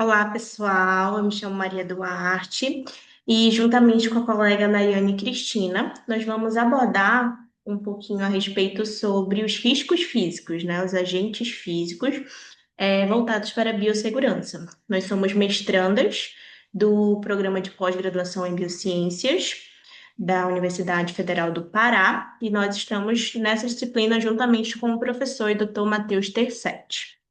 Olá, pessoal. Eu me chamo Maria Duarte e, juntamente com a colega Nayane Cristina, nós vamos abordar um pouquinho a respeito sobre os riscos físicos, né? Os agentes físicos voltados para a biossegurança. Nós somos mestrandas do programa de pós-graduação em biociências da Universidade Federal do Pará e nós estamos nessa disciplina juntamente com o professor e doutor Matheus Tercetti.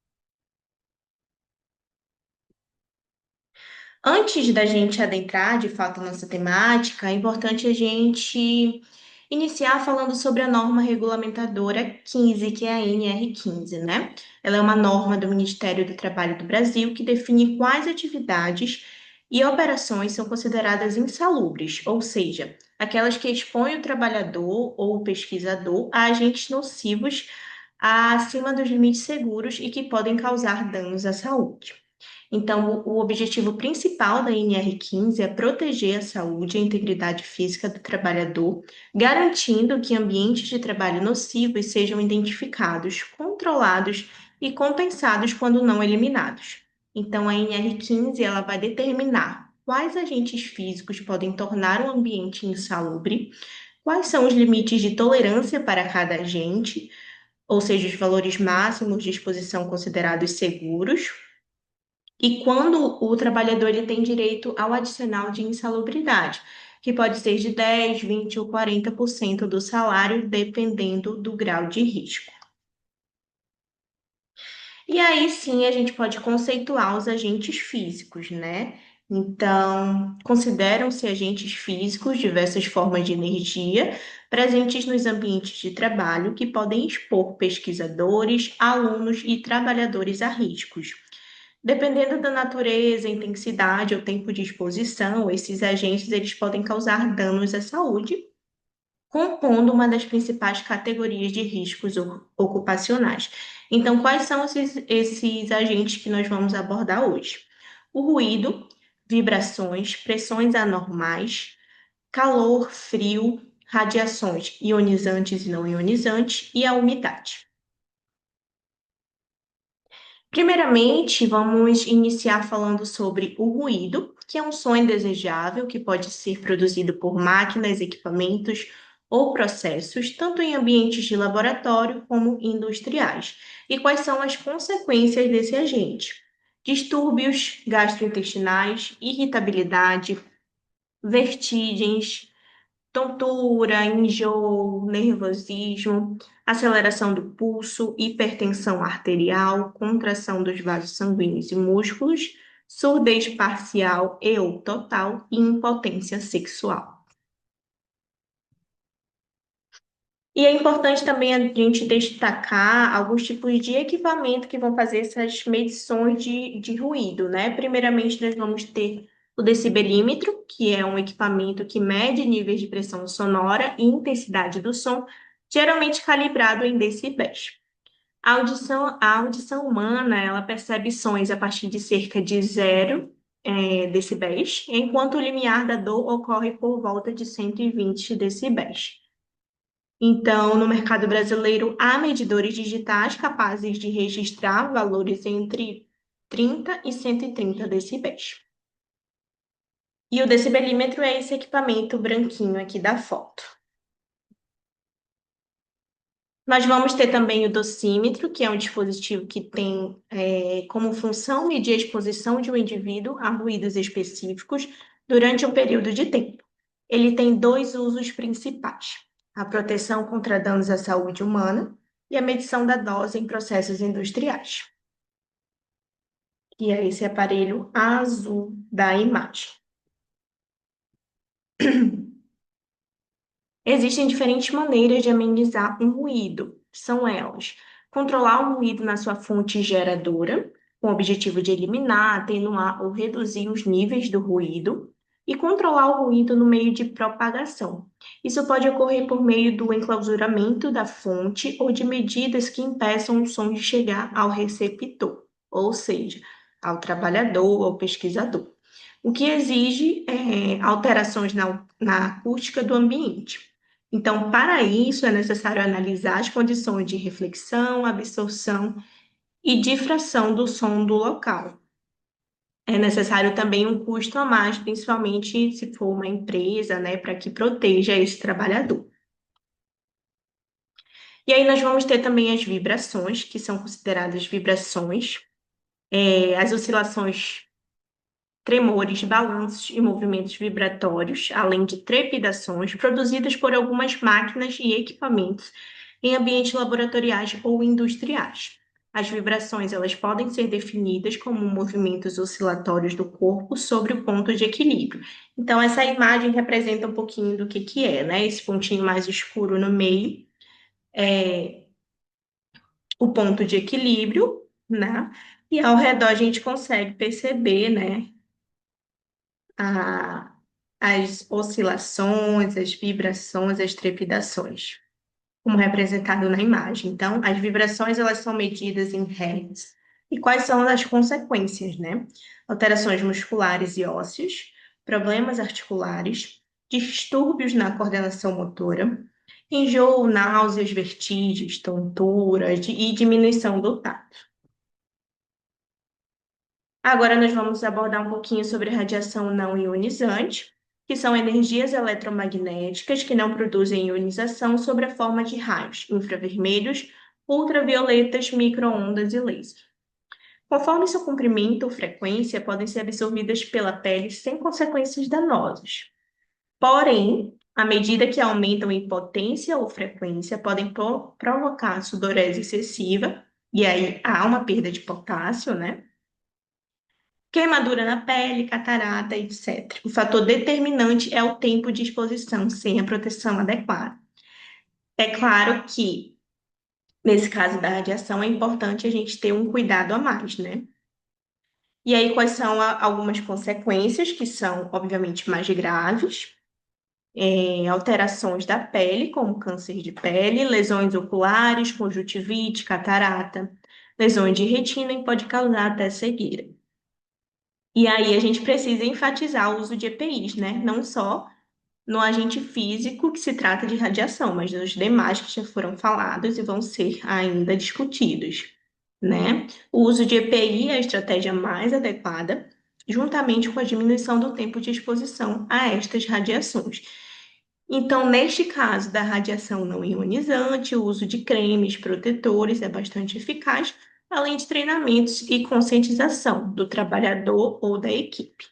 Antes da gente adentrar de fato nessa temática, é importante a gente iniciar falando sobre a norma regulamentadora 15, que é a NR15, né? Ela é uma norma do Ministério do Trabalho do Brasil que define quais atividades e operações são consideradas insalubres, ou seja, aquelas que expõem o trabalhador ou o pesquisador a agentes nocivos acima dos limites seguros e que podem causar danos à saúde. Então, o objetivo principal da NR15 é proteger a saúde e a integridade física do trabalhador, garantindo que ambientes de trabalho nocivos sejam identificados, controlados e compensados quando não eliminados. Então, a NR15 ela vai determinar quais agentes físicos podem tornar o ambiente insalubre, quais são os limites de tolerância para cada agente, ou seja, os valores máximos de exposição considerados seguros, e quando o trabalhador ele tem direito ao adicional de insalubridade, que pode ser de 10, 20 ou 40% do salário, dependendo do grau de risco. E aí sim a gente pode conceituar os agentes físicos, né? Então, consideram-se agentes físicos diversas formas de energia presentes nos ambientes de trabalho que podem expor pesquisadores, alunos e trabalhadores a riscos. Dependendo da natureza, intensidade ou tempo de exposição, esses agentes eles podem causar danos à saúde, compondo uma das principais categorias de riscos ocupacionais. Então, quais são esses agentes que nós vamos abordar hoje? O ruído, vibrações, pressões anormais, calor, frio, radiações ionizantes e não ionizantes e a umidade. Primeiramente, vamos iniciar falando sobre o ruído, que é um som indesejável que pode ser produzido por máquinas, equipamentos ou processos, tanto em ambientes de laboratório como industriais. E quais são as consequências desse agente? Distúrbios gastrointestinais, irritabilidade, vertigens, tontura, enjoo, nervosismo, aceleração do pulso, hipertensão arterial, contração dos vasos sanguíneos e músculos, surdez parcial e ou total e impotência sexual. E é importante também a gente destacar alguns tipos de equipamento que vão fazer essas medições de ruído, né? Primeiramente, nós vamos ter o decibelímetro, que é um equipamento que mede níveis de pressão sonora e intensidade do som, geralmente calibrado em decibéis. A audição humana, ela percebe sons a partir de cerca de 0 decibéis, enquanto o limiar da dor ocorre por volta de 120 decibéis. Então, no mercado brasileiro, há medidores digitais capazes de registrar valores entre 30 e 130 decibéis. E o decibelímetro é esse equipamento branquinho aqui da foto. Nós vamos ter também o dosímetro, que é um dispositivo que tem como função medir a exposição de um indivíduo a ruídos específicos durante um período de tempo. Ele tem dois usos principais: a proteção contra danos à saúde humana e a medição da dose em processos industriais. E é esse aparelho azul da imagem. Existem diferentes maneiras de amenizar um ruído. São elas: controlar o ruído na sua fonte geradora, com o objetivo de eliminar, atenuar ou reduzir os níveis do ruído, e controlar o ruído no meio de propagação. Isso pode ocorrer por meio do enclausuramento da fonte ou de medidas que impeçam o som de chegar ao receptor, ou seja, ao trabalhador ou pesquisador, o que exige alterações na acústica do ambiente. Então, para isso, é necessário analisar as condições de reflexão, absorção e difração do som do local. é necessário também um custo a mais, principalmente se for uma empresa, né, para que proteja esse trabalhador. E aí nós vamos ter também as vibrações, que são consideradas vibrações, as oscilações, tremores, balanços e movimentos vibratórios, além de trepidações produzidas por algumas máquinas e equipamentos em ambientes laboratoriais ou industriais. As vibrações, elas podem ser definidas como movimentos oscilatórios do corpo sobre o ponto de equilíbrio. Então, essa imagem representa um pouquinho do que é, né? Esse pontinho mais escuro no meio é o ponto de equilíbrio, né? E ao redor a gente consegue perceber, né, a, as oscilações, as vibrações, as trepidações, como representado na imagem. Então, as vibrações elas são medidas em hertz. E quais são as consequências, né? Alterações musculares e ósseas, problemas articulares, distúrbios na coordenação motora, enjoo, náuseas, vertigens, tontura e diminuição do tato. Agora nós vamos abordar um pouquinho sobre radiação não ionizante, que são energias eletromagnéticas que não produzem ionização sob a forma de raios infravermelhos, ultravioletas, micro-ondas e laser. Conforme seu comprimento ou frequência, podem ser absorvidas pela pele sem consequências danosas. Porém, à medida que aumentam em potência ou frequência, podem provocar sudorese excessiva, e aí há uma perda de potássio, né? Queimadura na pele, catarata, etc. O fator determinante é o tempo de exposição sem a proteção adequada. É claro que, nesse caso da radiação, é importante a gente ter um cuidado a mais, né? E aí, quais são algumas consequências que são, obviamente, mais graves? Alterações da pele, como câncer de pele, lesões oculares, conjuntivite, catarata, lesões de retina e pode causar até cegueira. E aí a gente precisa enfatizar o uso de EPIs, né? Não só no agente físico que se trata de radiação, mas nos demais que já foram falados e vão ser ainda discutidos, né? O uso de EPI é a estratégia mais adequada, juntamente com a diminuição do tempo de exposição a estas radiações. Então, neste caso da radiação não ionizante, o uso de cremes protetores é bastante eficaz, além de treinamentos e conscientização do trabalhador ou da equipe.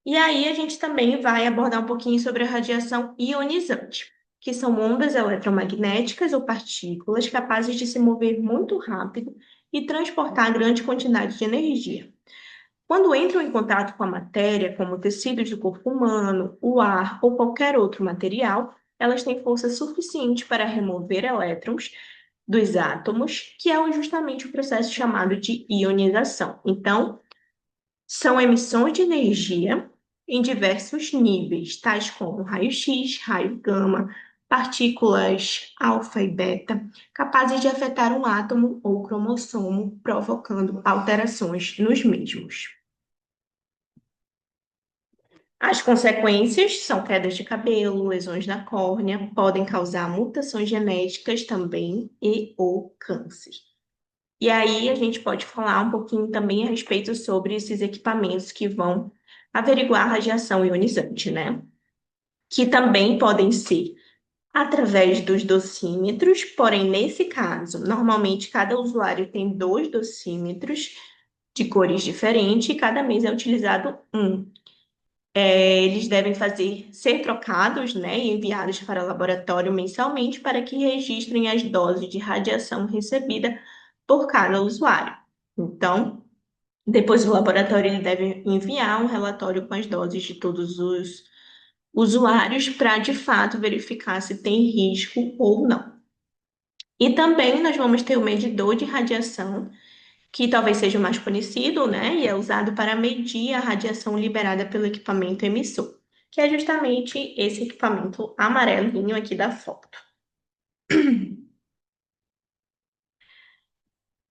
E aí a gente também vai abordar um pouquinho sobre a radiação ionizante, que são ondas eletromagnéticas ou partículas capazes de se mover muito rápido e transportar grande quantidade de energia. Quando entram em contato com a matéria, como tecidos do corpo humano, o ar ou qualquer outro material, elas têm força suficiente para remover elétrons dos átomos, que é justamente o processo chamado de ionização. Então, são emissões de energia em diversos níveis, tais como raio-x, raio gama, partículas alfa e beta, capazes de afetar um átomo ou cromossomo, provocando alterações nos mesmos. As consequências são quedas de cabelo, lesões na córnea, podem causar mutações genéticas também e ou câncer. E aí a gente pode falar um pouquinho também a respeito sobre esses equipamentos que vão averiguar a radiação ionizante, né? Que também podem ser através dos dosímetros, porém, nesse caso, normalmente cada usuário tem 2 dosímetros de cores diferentes e cada mês é utilizado um. Eles devem ser trocados, né, e enviados para o laboratório mensalmente para que registrem as doses de radiação recebida por cada usuário. Então, depois o laboratório ele deve enviar um relatório com as doses de todos os usuários para, de fato, verificar se tem risco ou não. E também nós vamos ter o medidor de radiação, que talvez seja o mais conhecido, né? E é usado para medir a radiação liberada pelo equipamento emissor, que é justamente esse equipamento amarelinho aqui da foto.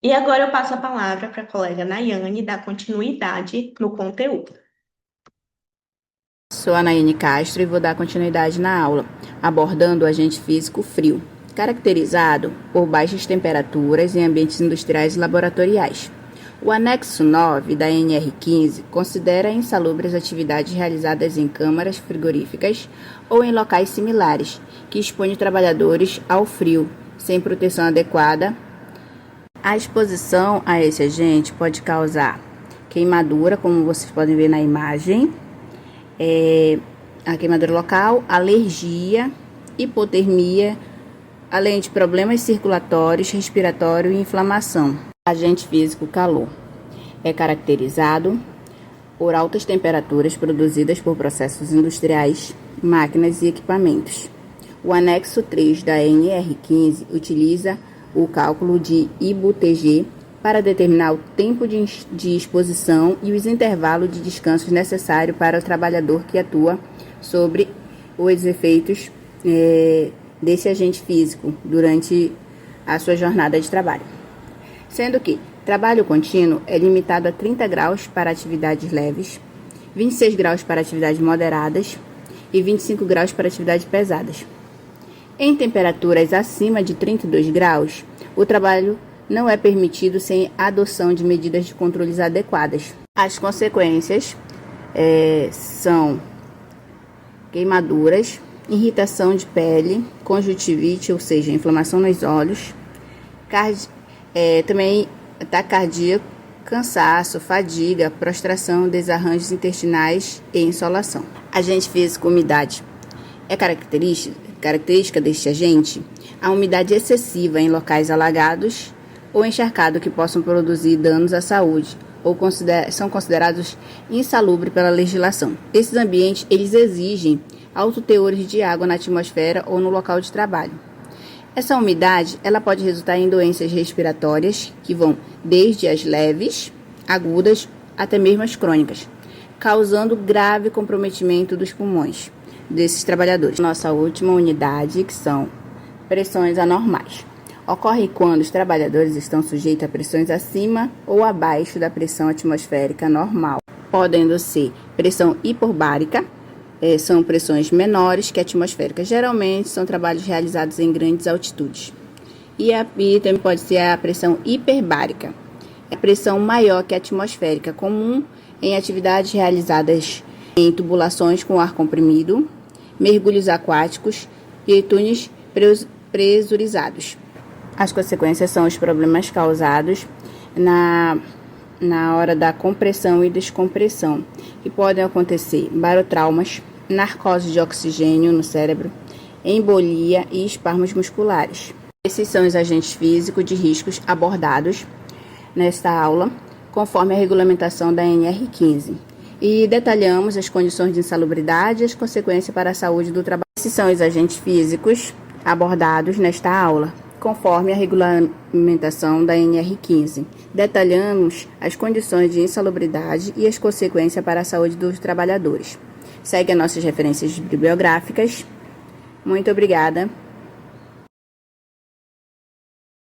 E agora eu passo a palavra para a colega Nayane dar continuidade no conteúdo. Sou a Nayane Castro e vou dar continuidade na aula, abordando o agente físico frio, caracterizado por baixas temperaturas em ambientes industriais e laboratoriais. O anexo 9 da NR15 considera insalubres atividades realizadas em câmaras frigoríficas ou em locais similares, que expõem trabalhadores ao frio, sem proteção adequada. A exposição a esse agente pode causar queimadura, como vocês podem ver na imagem, a queimadura local, alergia, hipotermia, além de problemas circulatórios, respiratório e inflamação. Agente físico calor é caracterizado por altas temperaturas produzidas por processos industriais, máquinas e equipamentos. O anexo 3 da NR15 utiliza o cálculo de IBU-TG para determinar o tempo de exposição e os intervalos de descanso necessários para o trabalhador que atua sobre os efeitos desse agente físico durante a sua jornada de trabalho. Sendo que trabalho contínuo é limitado a 30 graus para atividades leves, 26 graus para atividades moderadas e 25 graus para atividades pesadas. Em temperaturas acima de 32 graus, o trabalho não é permitido sem a adoção de medidas de controles adequadas. As consequências são queimaduras, irritação de pele, conjuntivite, ou seja, inflamação nos olhos, também taquicardia, cansaço, fadiga, prostração, desarranjos intestinais e insolação. Agente físico, umidade. É característica deste agente a umidade excessiva em locais alagados ou encharcados que possam produzir danos à saúde ou são considerados insalubres pela legislação. Esses ambientes eles exigem altos teores de água na atmosfera ou no local de trabalho. Essa umidade ela pode resultar em doenças respiratórias que vão desde as leves, agudas, até mesmo as crônicas, causando grave comprometimento dos pulmões desses trabalhadores. Nossa última unidade, que são pressões anormais. Ocorre quando os trabalhadores estão sujeitos a pressões acima ou abaixo da pressão atmosférica normal, podendo ser pressão hiperbárica, são pressões menores que atmosféricas. Geralmente são trabalhos realizados em grandes altitudes. E também pode ser a pressão hiperbárica, é pressão maior que a atmosférica, comum em atividades realizadas em tubulações com ar comprimido, mergulhos aquáticos e túneis pressurizados. As consequências são os problemas causados na hora da compressão e descompressão, que podem acontecer barotraumas, narcose de oxigênio no cérebro, embolia e espasmos musculares. Esses são os agentes físicos de riscos abordados nesta aula, conforme a regulamentação da NR15. E detalhamos as condições de insalubridade e as consequências para a saúde do trabalho. Esses são os agentes físicos abordados nesta aula, conforme a regulamentação da NR15. Detalhamos as condições de insalubridade e as consequências para a saúde dos trabalhadores. Segue as nossas referências bibliográficas. Muito obrigada.